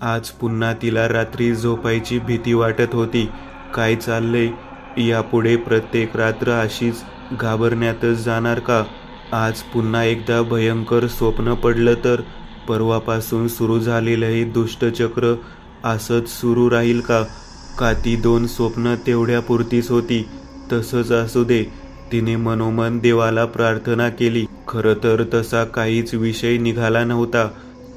आज पुन्हा तिला रात्री झोपायची भीती वाटत होती. काय चाललंय? यापुढे प्रत्येक रात्र अशीच घाबरण्यातच जाणार का? आज पुन्हा एकदा भयंकर स्वप्न पडलं तर? परवापासून सुरू झालेलं हे दुष्टचक्र असंच सुरू राहील का? का ती 2 स्वप्न तेवढ्यापुरतीच होती? तसंच असू दे, तिने मनोमन देवाला प्रार्थना केली. खरं तर तसा काहीच विषय निघाला नव्हता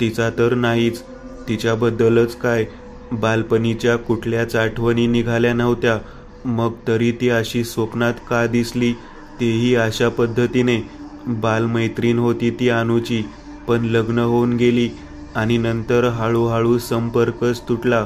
तिचा तर नाहीच. तिच्याबद्दलच काय, बालपणीच्या कुठल्याच आठवणी निघाल्या नव्हत्या. मग तरी ती अशी स्वप्नात का दिसली, तेही अशा पद्धतीने. बालमैत्रीण होती ती अनुची, पण लग्न होऊन गेली आणि नंतर हळूहळू संपर्कच तुटला.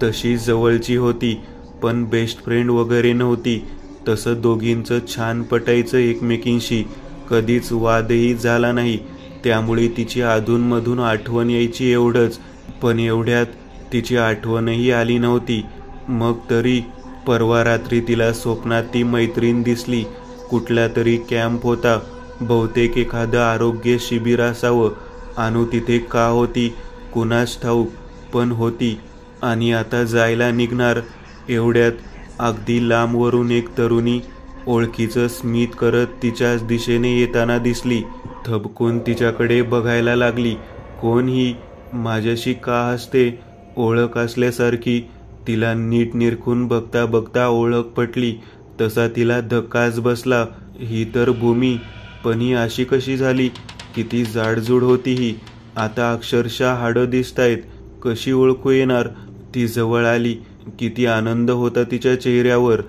तशी जवळची होती, पण बेस्ट फ्रेंड वगैरे नव्हती. तसं दोघींचं छान पटायचं एकमेकींशी, कधीच वादही झाला नाही. त्यामुळे तिची अधूनमधून आठवण यायची एवढंच. पण एवढ्यात तिची आठवणही आली नव्हती. मग तरी परवा रात्री तिला स्वप्नात ती मैत्रीण दिसली. कुठला तरी कॅम्प होता, बहुतेक एखादं आरोग्य शिबिर असावं. अनु तिथे का होती कुणास ठाऊक, पण होती आणि आता जायला निघणार. एवढ्यात अगदी लांबवरून एक तरुणी ओळखीचं स्मित करत तिच्याच दिशेने येताना दिसली. थबकून तिच्याकडे बघायला लागली. कोण ही? माझ्याशी का हसते? ओळख असल्यासारखी. तिला नीट निरखून बघता बघता ओळख पटली. तसा तिला धक्काच बसला. ही तर भूमी, पण ही अशी कशी झाली? किती जाडजूड होती ही, आता अक्षरशः हाडं दिसतायत. कशी ओळखू येणार? ती जवळ आली. किती आनंद होता तिच्या चेहऱ्यावर.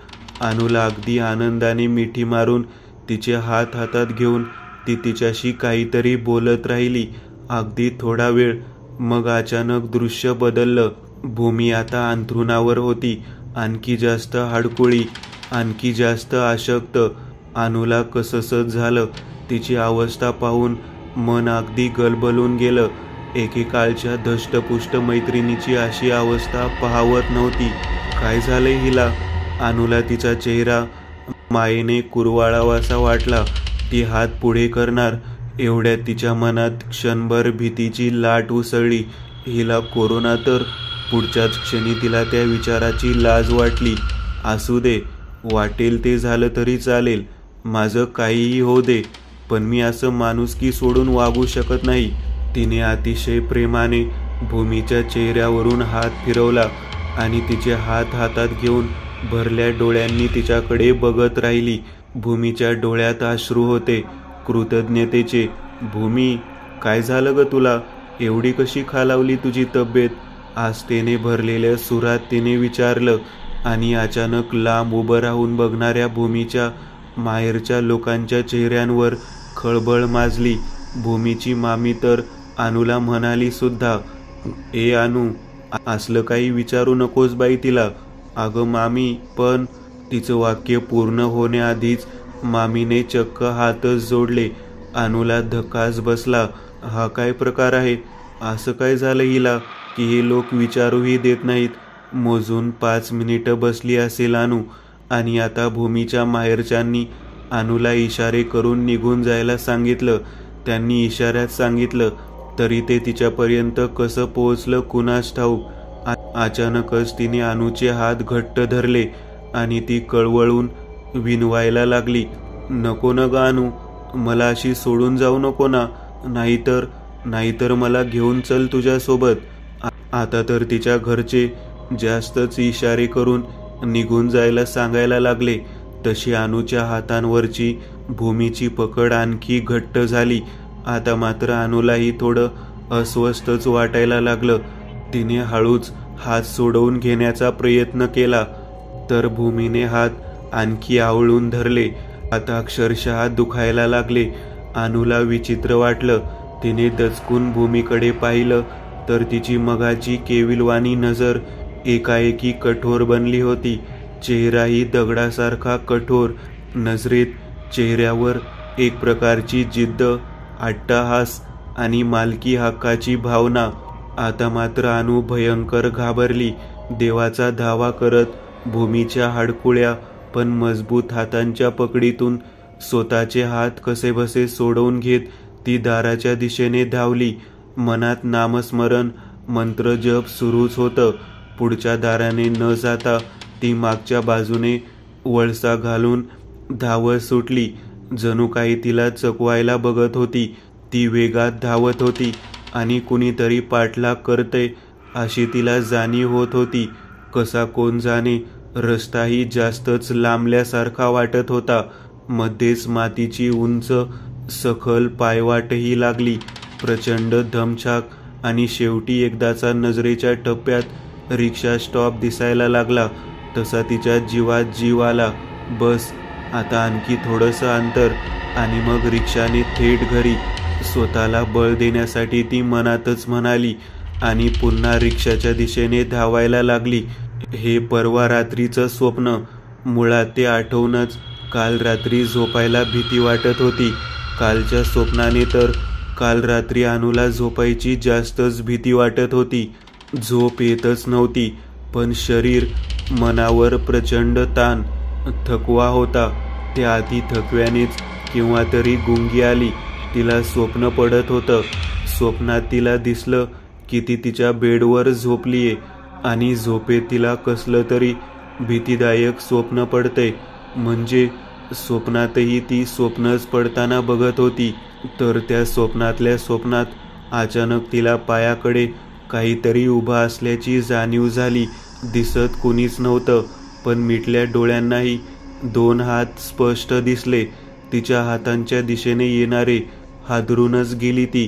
अनुला अगदी आनंदाने मिठी मारून तिचे हात हातात घेऊन ती तिच्याशी काहीतरी बोलत राहिली. अगदी थोडा वेळ. मग अचानक दृश्य बदललं. भूमी आता अंथरुणावर होती, आणखी जास्त हाडकुळी, आणखी जास्त अशक्त. अनुला कसंसच झालं. तिची अवस्था पाहून मन अगदी गलबलून गेलं. एकेकाळच्या धष्टपुष्ट मैत्रिणीची अशी अवस्था पाहावत नव्हती. काय झालंय हिला? अनुला तिचा चेहरा मायेने कुरवाळावासा वाटला. ती हात पुढे करणार, एवढ्यात तिच्या मनात क्षणभर भीतीची लाट उसळली. हिला कोरोना तर? पुढच्याच क्षणी तिला त्या विचाराची लाज वाटली. असू दे, वाटेल ते झालं तरी चालेल. माझं काहीही होऊ दे, पण मी असं माणुसकी सोडून वागू शकत नाही. तिने अतिशय प्रेमाने भूमीच्या चेहऱ्यावरून हात फिरवला आणि तिचे हात हातात घेऊन भरल्या डोळ्यांनी तिच्याकडे बघत राहिली. भूमीच्या डोळ्यात अश्रू होते, कृतज्ञतेचे. भूमी, काय झालं ग तुला? एवढी कशी खालावली तुझी तब्येत? आस्थेने भरलेल्या सुरात तिने विचारलं. आणि अचानक लांब उभं राहून बघणाऱ्या भूमीच्या माहेरच्या लोकांच्या चेहऱ्यांवर खळबळ माजली. भूमीची मामी तर अनुला म्हणाली सुद्धा, ए अनु, असलं काही विचारू नकोस बाई तिला. अगं मामी, पण तिचं वाक्य पूर्ण होण्याआधीच मामीने चक्क हातच जोडले. अनुला धक्काच बसला. हा काय प्रकार आहे? असं काय झालं हिला की हे लोक विचारूही देत नाहीत? मोजून 5 मिनिटं बसली असेल अनु, आणि आता भूमीच्या माहेरच्यांनी अनुला इशारे करून निघून जायला सांगितलं. त्यांनी इशाऱ्यात सांगितलं तरी ते तिच्यापर्यंत कसं पोहोचलं कुणास ठाऊक. अचानकच तिने अनुचे हात घट्ट धरले आणि ती कळवळून विनवायला लागली. नको न ग अनु, मला अशी सोडून जाऊ नको ना. नाहीतर मला घेऊन चल तुझ्यासोबत. आता तर तिच्या घरचे जास्तच इशारे करून निघून जायला सांगायला लागले. तशी अनुच्या हातांवरची भूमीची पकड आणखी घट्ट झाली. आता मात्र अनुलाही थोडं अस्वस्थच वाटायला लागलं. तिने हळूच हात सोडवून घेण्याचा प्रयत्न केला, तर भूमीने हात आणखी आवळून धरले. आता अक्षरशः दुखायला लागले. अनुला विचित्र वाटलं. तिने दचकून भूमीकडे पाहिलं तर तिची मगाची केविलवाणी नजर एकाएकी कठोर बनली होती. चेहराही दगडासारखा कठोर. नजरेत, चेहऱ्यावर एक प्रकारची जिद्द, अट्टहास आणि मालकी हक्काची भावना. आता मात्र अनु भयंकर घाबरली. देवाचा धावा करत भूमीच्या हाडकुळ्या पण मजबूत हातांच्या पकडीतून स्वतःचे हात कसेबसे सोडवून घेत ती दाराच्या दिशेने धावली. मनात नामस्मरण मंत्रजप सुरूच होतं. पुढच्या दाराने न जाता ती मागच्या बाजूने वळसा घालून धावत सुटली. जणू काही तिला चकवायला बघत होती. ती वेगात धावत होती आणि कुणीतरी पाठलाग करतंय अशी तिला जाणीव होत होती. कसा कोण जाणे, रस्ताही जास्तच लांबल्यासारखा वाटत होता. मध्येच मातीची उंच सखल पायवाटही लागली. प्रचंड धमछाक आणि शेवटी एकदाचा नजरेच्या टप्प्यात रिक्षा स्टॉप दिसायला लागला. तसा तिच्या जीवात जीव आला. बस, आता आणखी थोडंसं अंतर आणि मग रिक्षाने थेट घरी. स्वतःला बळ देण्यासाठी ती मनातच म्हणाली आणि पुन्हा रिक्षाच्या दिशेने धावायला लागली. हे परवा रात्रीचं स्वप्न. मुळात ते आठवूनच काल रात्री झोपायला भीती वाटत होती. कालच्या स्वप्नाने तर काल रात्री अनुला झोपायची जास्तच भीती वाटत होती. झोप येतच नव्हती, पण शरीर, मनावर प्रचंड ताण, थकवा होता. त्या आधी थकव्यानेच केव्हा तरी गुंगी आली. तिला स्वप्न पडत होतं. स्वप्नात तिला दिसलं की ती तिच्या बेडवर झोपलीये आणि झोपेत तिला कसलं तरी भीतीदायक स्वप्न पडतंय. म्हणजे स्वप्नातही ती स्वप्नच पडताना बघत होती. तर त्या स्वप्नातल्या स्वप्नात अचानक तिला पायाकडे काहीतरी उभा असल्याची जाणीव झाली. दिसत कुणीच नव्हतं, पण मिटल्या डोळ्यांनाही 2 हात स्पष्ट दिसले. तिच्या हातांच्या दिशेने येणारे. हादरूनच गेली ती.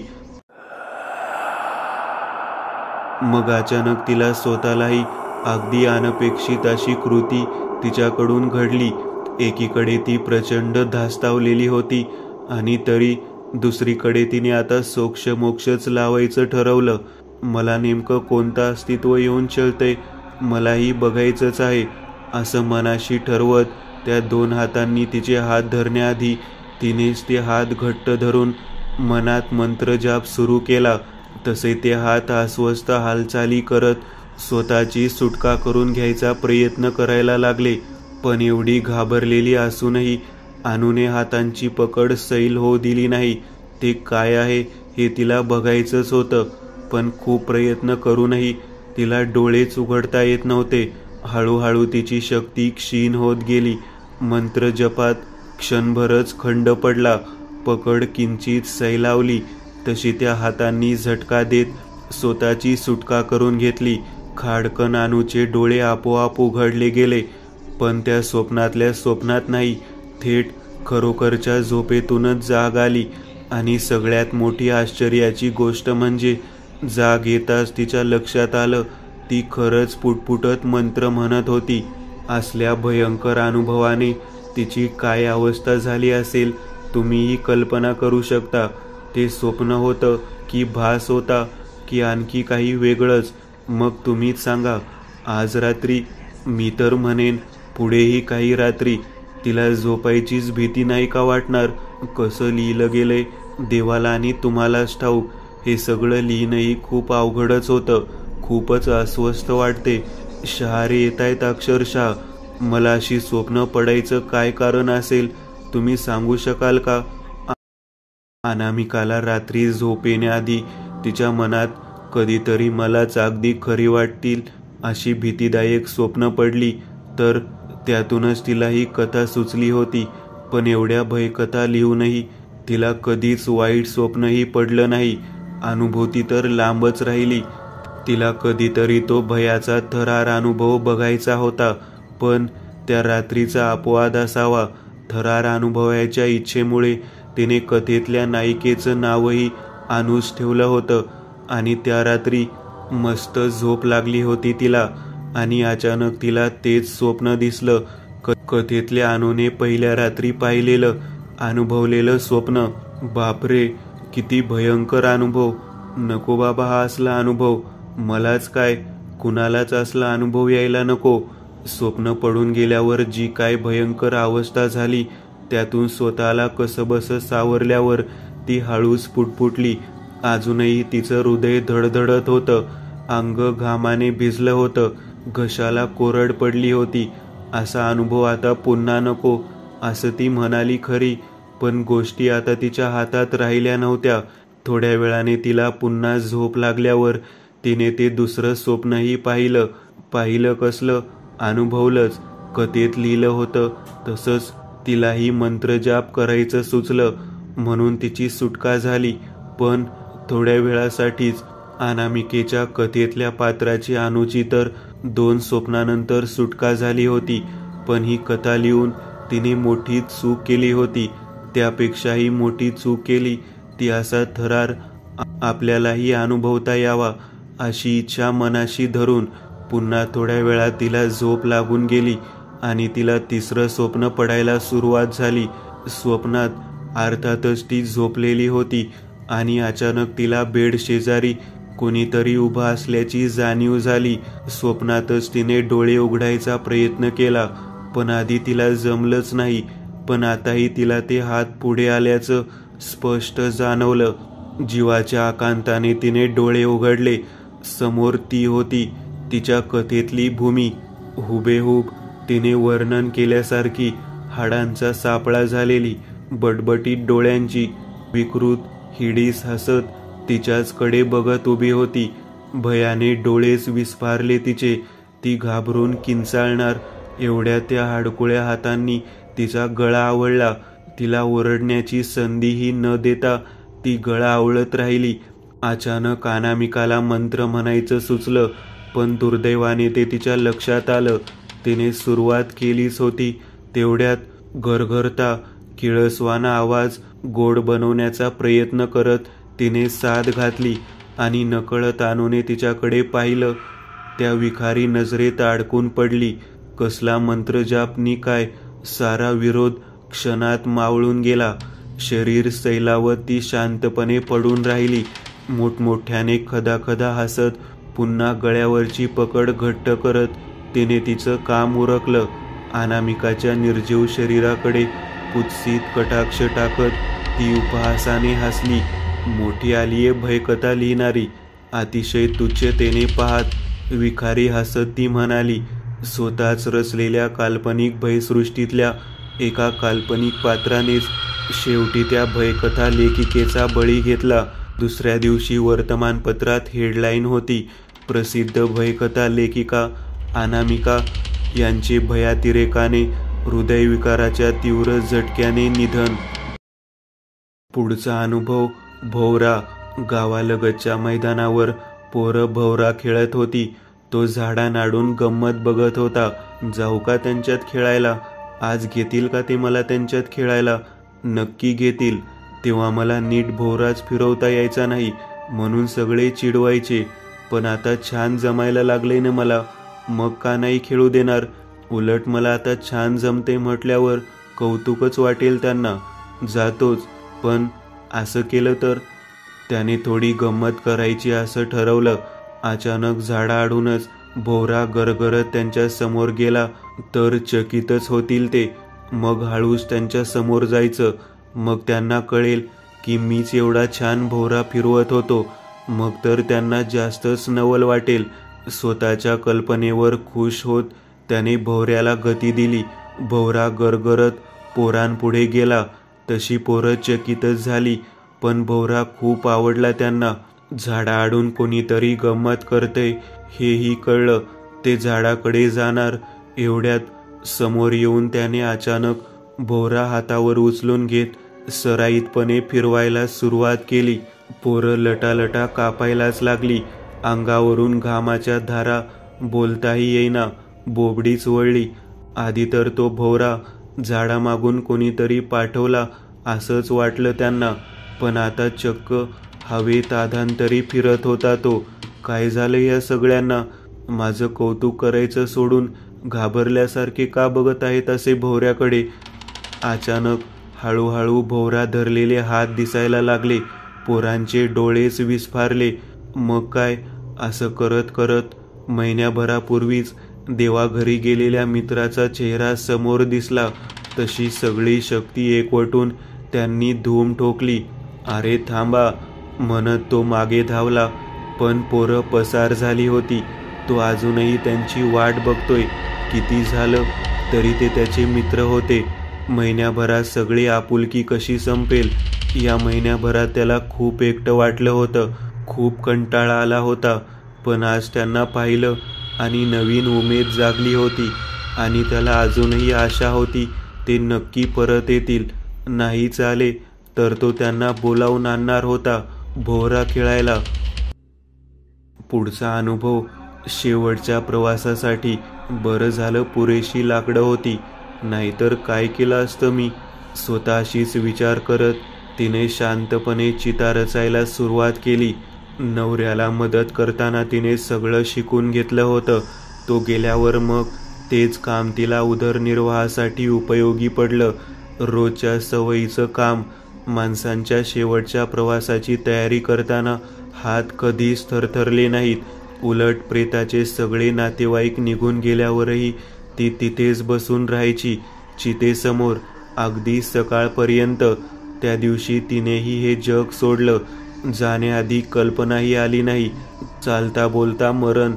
मग अचानक तिला स्वतःलाही अगदी अनपेक्षित अशी कृती तिच्याकडून घडली. एकीकडे ती प्रचंड धास्तावलेली होती आणि तरी दुसरीकडे तिने आता सोक्षमोक्षच लावायचं ठरवलं. मला नेमकं कोणतं अस्तित्व येऊन चलतंय, मलाही बघायचंच आहे, असं मनाशी ठरवत त्या 2 हातांनी तिचे हात धरण्याआधी तिनेच ते हात घट्ट धरून मनात मंत्रजाप सुरू केला. तसे ते हात अस्वस्थ हालचाली करत स्वतःची सुटका करून घ्यायचा प्रयत्न करायला लागले. पण एवढी घाबरलेली असूनही अनुने हातांची पकड सैल होऊ दिली नाही. ते काय आहे हे तिला बघायचंच होतं. पण खूप प्रयत्न करूनही तिला डोळेच उघडता येत नव्हते. हळूहळू तिची शक्ती क्षीण होत गेली. मंत्रजपात क्षणभरच खंड पडला. पकड किंचित सैलावली तशी त्या हातांनी झटका देत स्वतःची सुटका करून घेतली. खाडकन अनुचे डोळे आपोआप उघडले गेले. पण त्या स्वप्नातल्या स्वप्नात नाही, थेट खरोखरच्या झोपेतूनच जाग आली. आणि सगळ्यात मोठी आश्चर्याची गोष्ट म्हणजे जाग येताच तिच्या लक्षात आलं ती खरंच पुटपुटत मंत्र म्हणत होती. असल्या भयंकर अनुभवाने तिची काय अवस्था झाली असेल तुम्हीही कल्पना करू शकता. ते स्वप्न होतं की भास होता की आणखी काही वेगळंच? मग तुम्हीच सांगा. आज रात्री, मी तर म्हणेन पुढेही काही रात्री तिला झोपायचीच भीती नाही का वाटणार? कसं लिहिलं गेलंय देवाला आणि तुम्हालाच ठाऊक. हे सगळं लिहिणंही खूप अवघडच होतं. खूपच अस्वस्थ वाटते. शहारे येतायत अक्षरशः. मला अशी स्वप्न पडायचं काय कारण असेल, तुम्ही सांगू शकाल का? अनामिकाला रात्री झोप येण्याआधी तिच्या मनात कधीतरी मलाच अगदी खरी वाटतील अशी भीतीदायक स्वप्न पडली. तर त्यातूनच तिला ही कथा सुचली होती. पण एवढ्या भयकथा लिहूनही तिला कधीच वाईट स्वप्नही पडलं नाही. अनुभूती तर लांबच राहिली. तिला कधीतरी तो भयाचा थरार अनुभव बघायचा होता. पण त्या रात्रीचा अपवाद असावा. थरार अनुभवायच्या इच्छेमुळे तिने कथेतल्या नायिकेचं नावही अनुज ठेवलं होतं. आणि त्या रात्री मस्त झोप लागली होती तिला. आणि अचानक तिला तेच स्वप्न दिसलं. कथेतल्या अनुने पहिल्या रात्री पाहिलेलं, अनुभवलेलं स्वप्न. बापरे, किती भयंकर अनुभव. नको बाबा हा असला अनुभव. मलाच काय, कुणालाच असला अनुभव यायला नको. स्वप्न पडून गेल्यावर जी काय भयंकर अवस्था झाली त्यातून स्वतःला कसंबसं सावरल्यावर ती हळूच पुटपुटली. अजूनही तिचं हृदय धडधडत होतं. अंग घामाने भिजलं होतं. घशाला कोरड पडली होती. असा अनुभव आता पुन्हा नको, असं ती म्हणाली खरी, पण गोष्टी आता तिच्या हातात राहिल्या नव्हत्या. थोड्या वेळाने तिला पुन्हा झोप लागल्यावर तिने ते दुसरं स्वप्नही पाहिलं कसलं, अनुभवलंच. कथेत लिहिलं होतं तसंच तिलाही मंत्रजाप करायचं सुचलं, म्हणून तिची सुटका झाली. पण थोड्या वेळासाठीच. अनामिकेच्या कथेतल्या पात्राची अनुची तर 2 स्वप्नानंतर सुटका झाली होती. पण ही कथा लिहून तिने मोठी चूक केली होती. त्यापेक्षाही मोठी चूक केली ती असा थरार आपल्यालाही अनुभवता यावा अशी इच्छा मनाशी धरून. पुन्हा थोड्या वेळात तिला झोप लागून गेली आणि तिला तिसरं स्वप्न पडायला सुरुवात झाली. स्वप्नात अर्थातच ती झोपलेली होती आणि अचानक तिला बेड शेजारी कोणीतरी उभा असल्याची जाणीव झाली. स्वप्नातच तिने डोळे उघडायचा प्रयत्न केला, पण आधी तिला जमलंच नाही. पण आताही तिला ते हात पुढे आल्याचं स्पष्ट जाणवलं. जीवाच्या आकांताने तिने डोळे उघडले. समोर ती होती, तिच्या कथेतली भूमी. हुबेहूब तिने वर्णन केल्यासारखी, हाडांचा सापळा झालेली, बटबटीत डोळ्यांची, विकृत हिडीस हसत तिच्याच कडे बघत उभी होती. भयाने डोळेच विस्फारले तिचे. ती घाबरून किंचाळणार एवढ्या त्या हाडकुळ्या हातांनी तिचा गळा आवळला. तिला ओरडण्याची संधीही न देता ती गळा आवळत राहिली. अचानक अनामिकाला मंत्र म्हणायचं सुचलं, पण दुर्दैवाने ते तिच्या लक्षात आलं. तिने सुरुवात केलीच होती तेवढ्यात घरघरता किळसवाना आवाज गोड बनवण्याचा प्रयत्न करत तिने साद घातली आणि नकळत अनुने तिच्याकडे पाहिलं. त्या विखारी नजरेत अडकून पडली. कसला मंत्रजाप नि काय, सारा विरोध क्षणात मावळून गेला. शरीर सैलावत ती शांतपणे पडून राहिली. मोठमोठ्याने खदाखदा हसत पुन्हा गळ्यावरची पकड घट्ट करत तिने तिचं काम उरकलं. अनामिकाच्या निर्जीव शरीराकडे कुत्सित कटाक्ष टाकत ती उपहासाने हसली. मोठी आलीये भयकथा लिहिणारी, अतिशय तुच्छतेने पाहत विखारी हसत ती म्हणाली. स्वतःच रचलेल्या काल्पनिक भयसृष्टीतल्या एका काल्पनिक पात्रानेच शेवटी त्या भयकथा लेखिकेचा बळी घेतला. दुसऱ्या दिवशी वर्तमानपत्रात हेडलाईन होती, प्रसिद्ध भयकथा लेखिका अनामिका यांचे भयातिरेकाने हृदयविकाराच्या तीव्र झटक्याने निधन. पुढचा अनुभव. भोवरा. गावालगतच्या मैदानावर पोरं भोवरा खेळत होती. तो झाडानाडून गंमत बघत होता. जाऊ का त्यांच्यात खेळायला? आज घेतील का ते मला त्यांच्यात खेळायला? नक्की घेतील. तेव्हा मला नीट भोवराच फिरवता यायचा नाही म्हणून सगळे चिडवायचे. पण आता छान जमायला लागले ना मला, मग का नाही खेळू देणार? उलट मला आता छान जमते म्हटल्यावर कौतुकच वाटेल त्यांना. जातोच, पण असं केलं तर? त्याने थोडी गंमत करायची असं ठरवलं. अचानक झाडाआडूनच भोवरा गरगरत त्यांच्या समोर गेला तर चकितच होतील ते. मग हळूच त्यांच्या समोर जायचं. मग त्यांना कळेल की मीच एवढा छान भोवरा फिरवत होतो. मग तर त्यांना जास्तच नवल वाटेल. स्वतःच्या कल्पनेवर खुश होत त्याने भोवऱ्याला गती दिली. भोवरा गरगरत पोरांपुढे गेला. तशी पोरं चकितच झाली, पण भोवरा खूप आवडला त्यांना. झाडाआडून कोणीतरी गंमत करतंय हेही कळलं. ते झाडाकडे जाणार एवढ्यात समोर येऊन त्याने अचानक भोवरा हातावर उचलून घेत सराईतपणे फिरवायला सुरुवात केली. पोरं लटालटा कापायलाच लागली. अंगावरून घामाच्या धारा, बोलताही येईना, बोबडीच वळली. आधी तर तो भोवरा झाडामागून कोणीतरी पाठवला असंच वाटलं त्यांना, पण आता चक्क हवेत आधांतरी फिरत होता तो. काय झालं या सगळ्यांना? माझं कौतुक करायचं सोडून घाबरल्यासारखे का बघत आहेत असे भोवऱ्याकडे? अचानक हळूहळू भोवरा धरलेले हात दिसायला लागले. पोरांचे डोळेच विस्फारले. मग काय, असं करत करत महिन्याभरापूर्वीच देवाघरी गेलेल्या मित्राचा चेहरा समोर दिसला. तशी सगळी शक्ती एकवटून त्यांनी धूम ठोकली. अरे थांबा म्हणत तो मागे धावला, पण पोरं पसार झाली होती. तो अजूनही त्यांची वाट बघतोय. किती झालं तरी ते त्याचे मित्र होते. महिन्याभरात सगळी आपुलकी कशी संपेल? या महिन्याभरात त्याला खूप एकटं वाटलं होतं. खूप कंटाळा आला होता. पण आज त्यांना पाहिलं आणि नवीन उमेद जागली होती आणि त्याला अजूनही आशा होती ते नक्की परत येतील. नाहीच आले तर तो त्यांना बोलावून आणणार होता भोवरा खेळायला. पुढचा अनुभव. शेवटच्या प्रवासासाठी बरं झालं पुरेशी लाकडं होती, नाहीतर काय केलं असतं मी. स्वतःशीच विचार करत तिने शांतपणे चिता रचायला सुरुवात केली. नवऱ्याला मदत करताना तिने सगळं शिकून घेतलं होतं. तो गेल्यावर मग तेच काम तिला उदरनिर्वाहासाठी उपयोगी पडलं. रोजच्या सवयीचं काम. माणसांच्या शेवटच्या प्रवासाची तयारी करताना हात कधीच थरथरले नाहीत. उलट प्रेताचे सगळे नातेवाईक निघून गेल्यावरही ती तिथेच बसून राहायची चितेसमोर अगदी सकाळपर्यंत. त्या दिवशी तिनेही हे जग सोडलं. जाण्याआधी कल्पनाही आली नाही. चालता बोलता मरण.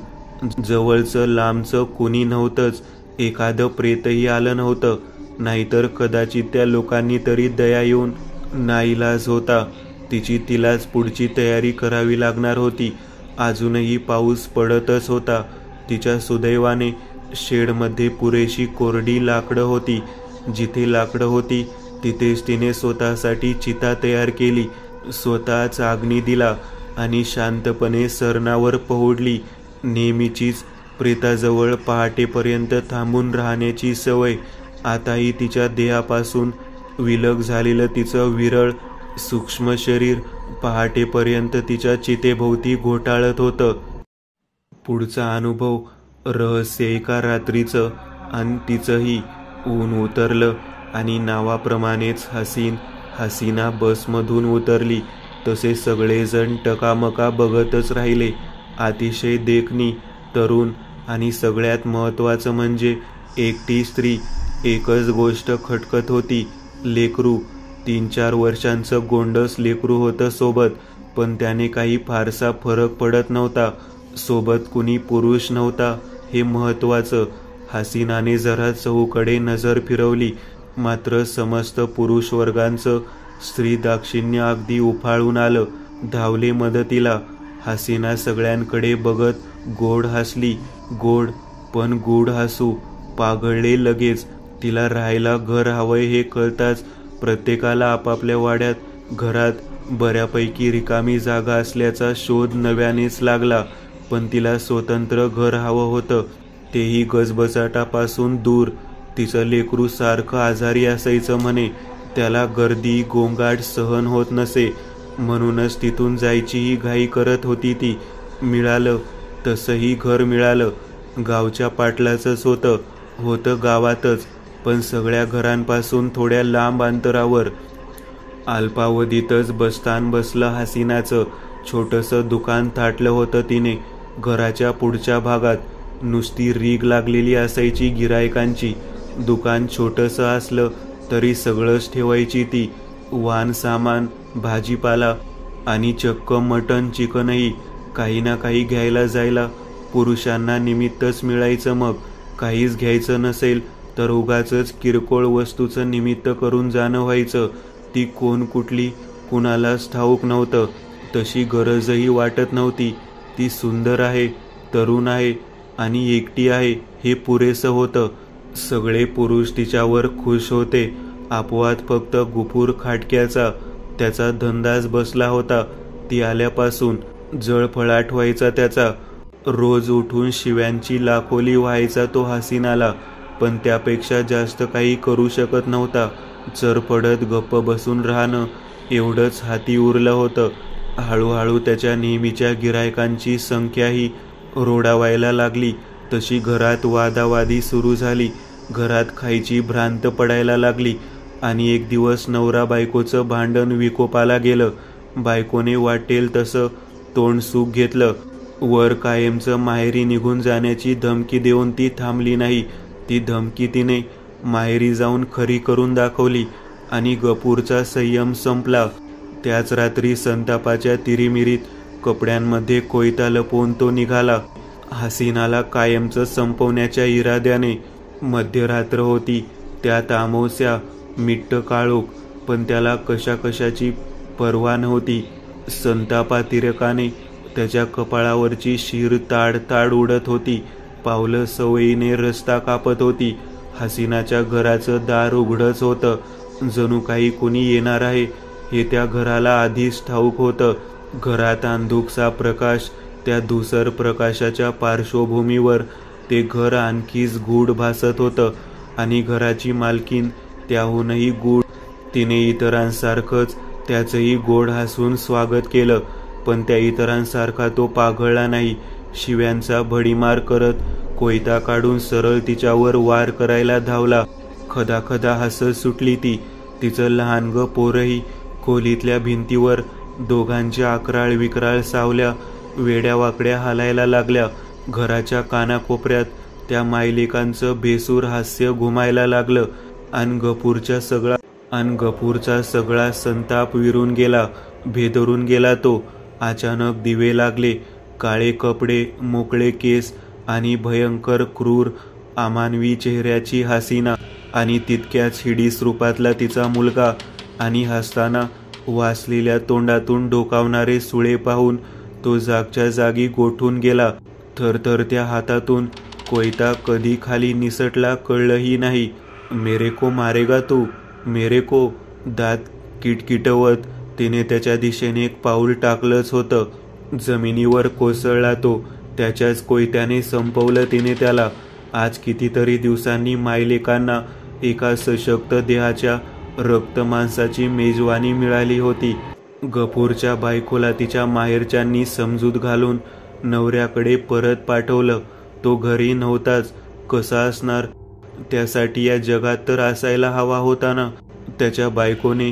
जवळचं लांबचं कुणी नव्हतंच. एखादं प्रेतही आलं नव्हतं. नाहीतर कदाचित त्या लोकांनी तरी दया येऊन. नाईलाज होता. तिलाच पुढची तयारी करावी लागणार होती. अजूनही पाऊस पडतच होता. तिच्या सुदैवाने शेडमध्ये पुरेशी कोरडी लाकडं होती. जिथे लाकडं होती तिथेच तिने स्वतःसाठी चिता तयार केली. स्वतःच अग्नी दिला आणि शांतपणे सरणावर पहुडली. नेहमीचीच प्रेताजवळ पहाटेपर्यंत थांबून राहण्याची सवय. आताही तिच्या देहापासून विलग झालेलं तिचं विरळ सूक्ष्म शरीर पहाटेपर्यंत तिच्या चितेभोवती घोटाळत होतं. पुढचा अनुभव. रहस्य. एका रात्रीचं आणि तिचंही. ऊन उतरलं आणि नावाप्रमाणेच हसीना बसमधून उतरली. तसे सगळेजण टकामका बघतच राहिले. अतिशय देखणी, तरुण आणि सगळ्यात महत्त्वाचं म्हणजे एकटी स्त्री. एकच गोष्ट खटकत होती. लेकरू. 3-4 वर्षांचं गोंडस लेकरू होतं सोबत. पण त्याने काही फारसा फरक पडत नव्हता. सोबत कुणी पुरुष नव्हता हे महत्त्वाचं. हसीनाने जरा चहूकडे नजर फिरवली. मात्र समस्त पुरुष वर्गांचं स्त्री दाक्षिण्य अगदी उफाळून आलं. धावले मदतीला. हसीना सगळ्यांकडे बघत गोड हसली. गोड पण गूढ हसू. पागळले लगेच. तिला राहायला घर हवंय हे कळताच प्रत्येकाला आपापल्या वाड्यात घरात बऱ्यापैकी रिकामी जागा असल्याचा शोध नव्यानेच लागला. पण तिला स्वतंत्र घर हवं होतं, तेही गजबजाटापासून दूर. तिचं लेकरू सारखं आजारी असायचं म्हणे. त्याला गर्दी गोंगाट सहन होत नसे. म्हणूनच तिथून जायचीही घाई करत होती ती. मिळालं तसंही घर मिळालं. गावच्या पाटलाचंच होतं गावातच, पण सगळ्या घरांपासून थोड्या लांब अंतरावर. अल्पावधीतच बस्तान बसलं हसीनाचं. छोटंसं दुकान थाटलं होतं तिने. घराच्या पुढच्या भागात नुसती रीग लागलेली असायची गिरायकांची. दुकान छोटंसं असलं तरी सगळंच ठेवायची ती. वाण सामान, भाजीपाला आणि चक्क मटण चिकनही. काही ना काही घ्यायला जायला पुरुषांना निमित्तच मिळायचं. मग काहीच घ्यायचं नसेल तर उगाचच किरकोळ वस्तूचं निमित्त करून जाणं व्हायचं. ती कोण कुठली कुणालाच ठाऊक नव्हतं. तशी गरजही वाटत नव्हती. ती सुंदर आहे, तरुण आहे आणि एकटी आहे हे पुरेसं होतं. सगळे पुरुष तिच्यावर खुश होते. अपवाद फक्त गुफूर खाटक्याचा. त्याचा धंदाच बसला होता. ती आल्यापासून जळफळाट व्हायचा त्याचा. रोज उठून शिव्यांची लाखोली व्हायचा तो हसीनाला. पण त्यापेक्षा जास्त काही करू शकत नव्हता. चरफडत गप्प बसून राहणं एवढंच हाती उरलं होतं. हळूहळू त्याच्या नेहमीच्या गिरायकांची संख्याही रोडावायला लागली. तशी घरात वादावादी सुरू झाली. घरात खायची भ्रांत पडायला लागली. आणि एक दिवस नवरा बायकोचं भांडण विकोपाला गेलं. बायकोने वाटेल तसं तोंड सुख घेतलं. वर कायमचं माहेरी निघून जाण्याची धमकी देऊन ती थांबली नाही. ती धमकी तिने माहेरी जाऊन खरी करून दाखवली आणि गफूरचा संयम संपला. त्याच रात्री संतापाच्या तिरीमिरीत कपड्यांमध्ये कोयता लपवून तो निघाला हसीनाला कायमचं संपवण्याच्या इराद्याने. मध्यरात्र होती. त्यात अमावस्या, मिट्ट काळोख. पण त्याला कशाची पर्वा नव्हती. संतापातिरकाने त्याच्या कपाळावरची शीर ताड ताड उडत होती. पावलं सवयीने रस्ता कापत होती. हसीनाच्या घराचं दार उघडच होतं. जणू काही कोणी येणार आहे हे त्या घराला आधीच ठाऊक होतं. घरात अंधुकसा प्रकाश, त्या धुसर प्रकाशाच्या पार्श्वभूमीवर ते घर आणखीच गूढ भासत होतं. आणि घराची मालकीण त्याहूनही गूढ. तिने इतरांसारखंच त्याचंही गोड हसून स्वागत केलं. पण त्या इतरांसारखा तो पाघळला नाही. शिव्यांचा भडीमार करत कोयता काढून सरळ तिच्यावर वार करायला धावला. खदाखदा हसत सुटली ती. तिचं लहान ग पोरही खोलीतल्या भिंतीवर दोघांच्या अकराळ विक्राळ सावल्या वेड्यावाकड्या हालायला लागल्या. घराच्या कानाकोपऱ्यात त्या मायलेकांचं बेसूर हास्य घुमायला लागलं. अन गफूरचा सगळा संताप विरून गेला, भेदरून गेला तो. अचानक दिवे लागले. काळे कपडे, मोकळे केस आणि भयंकर क्रूर अमानवी चेहऱ्याची हसीना आणि तितक्याच हिडीस रूपातला तिचा मुलगा आणि हसताना वासलेल्या तोंडातून डोकावणारे सुळे पाहून तो जागच्या जागी गोठून गेला. थरथरत्या हातातून कोयता कधी खाली निसटला कळलंही नाही. मेरे को मारेगा तू, मेरे को. दात किटकिटवत तिने त्याच्या दिशेने एक पाऊल टाकलंच होतं. जमिनीवर कोसळला तो. त्याच्याच कोयत्याने संपवलं तिने त्याला. आज कितीतरी दिवसांनी मायलेकांना एका सशक्त देहाच्या रक्तमांसाची मेजवानी मिळाली होती. गफूरच्या बायकोला तिच्या माहेरच्यांनी समजूत घालून नवऱ्याकडे परत पाठवलं. तो घरी नव्हताच. कसा असणार? त्यासाठी या जगात तर असायला हवा होता ना. त्याच्या बायकोने,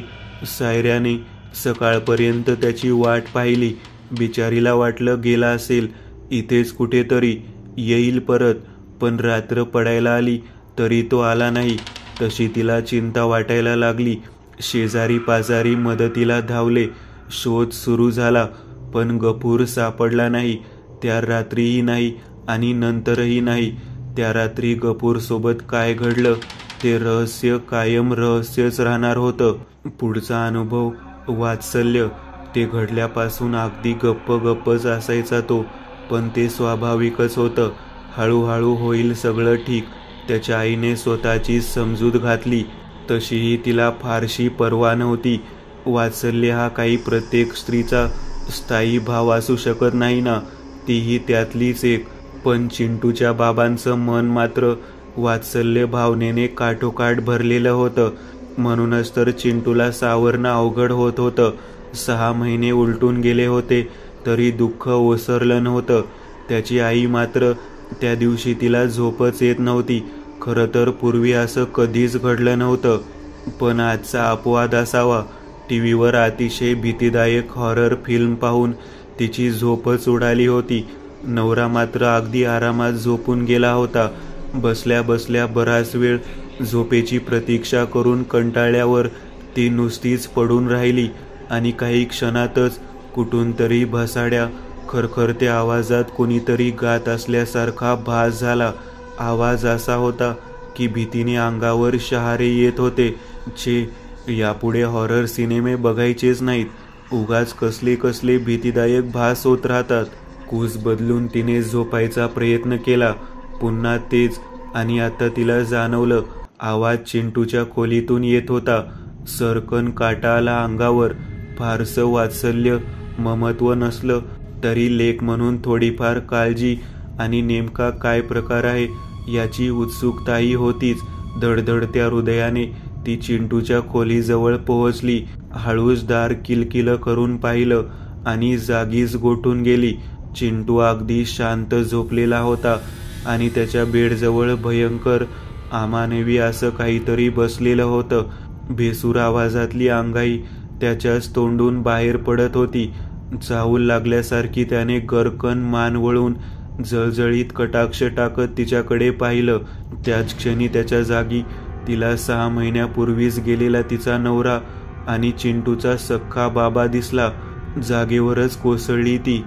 सायऱ्याने सकाळपर्यंत त्याची वाट पाहिली. बिचारीला वाटलं गेला असेल इथेच कुठेतरी, येईल परत. पण रात्र पडायला आली तरी तो आला नाही. तशी तिला चिंता वाटायला लागली. शेजारी पाजारी मदतीला धावले. शोध सुरू झाला. पण गफूर सापडला नाही. त्या रात्रीही नाही आणि नंतरही नाही. त्या रात्री गफूर सोबत काय घडलं ते रहस्य कायम रहस्यच राहणार होतं. पुढचा अनुभव वात्सल्य. ते घडल्यापासून अगदी गप्पच असायचा तो. पण ते स्वाभाविकच होतं. हळूहळू होईल सगळं ठीक. त्याच्या आईने स्वतःची समजूत घातली. तशीही तिला फारशी पर्वा नव्हती. वात्सल्य हा काही प्रत्येक स्त्रीचा स्थायी भाव असू शकत नाही ना. तीही त्यातलीच एक. पण चिंटूच्या बाबांचं मन मात्र वात्सल्य भावनेने काठोकाठ भरलेलं होतं. म्हणूनच तर चिंटूला सावरणं अवघड होत होतं. 6 महिने उलटून गेले होते तरी दुःख ओसरलं नव्हतं. त्याची आई मात्र त्या दिवशी तिला झोपच येत नव्हती. खरं तर पूर्वी असं कधीच घडलं नव्हतं. पण आजचा अपवाद असावा. टीव्हीवर अतिशय भीतीदायक हॉरर फिल्म पाहून तिची झोपच उडाली होती. नवरा मात्र अगदी आरामात झोपून गेला होता. बसल्या बसल्या बराच वेळ झोपेची प्रतीक्षा करून कंटाळल्यावर ती नुसतीच पडून राहिली आणि काही क्षणातच कुठून तरी भसाड्या खरखरत्या आवाजात कोणीतरी गात असल्यासारखा भास झाला. आवाज असा होता की भीतीने अंगावर शहारे येत होते. छे, यापुढे हॉरर सिनेमे बघायचेच नाहीत. उगाच कसले कसले भीतीदायक भास होत राहतात. कूस बदलून तिने झोपायचा प्रयत्न केला. पुन्हा तेच. आणि आता तिला जाणवलं आवाज चिंटूच्या खोलीतून येत होता. सरकन काटा आला अंगावर. फारसं वात्सल्य ममत्व नसलं तरी लेक म्हणून थोडीफार काळजी आणि नेमका काय प्रकार आहे याची उत्सुकताही होतीच. धडधडत्या हृदयाने ती चिंटूच्या खोलीजवळ पोहोचली. हळूच दार किलकिल करून पाहिलं आणि जागीच गोठून गेली. चिंटू अगदी शांत झोपलेला होता आणि त्याच्या बेडजवळ भयंकर अमानवी असं काहीतरी बसलेलं होतं. भेसूर आवाजातली अंगाई त्याच्याच तोंडून बाहेर पडत होती. चाहूल लागल्यासारखी त्याने गरकन मान वळून जळजळीत कटाक्ष टाकत तिच्याकडे पाहिलं. त्याच क्षणी त्याच्या जागी तिला 6 महिन्यापूर्वीच गेलेला तिचा नवरा आणि चिंटूचा सख्खा बाबा दिसला. जागेवरच कोसळली ती.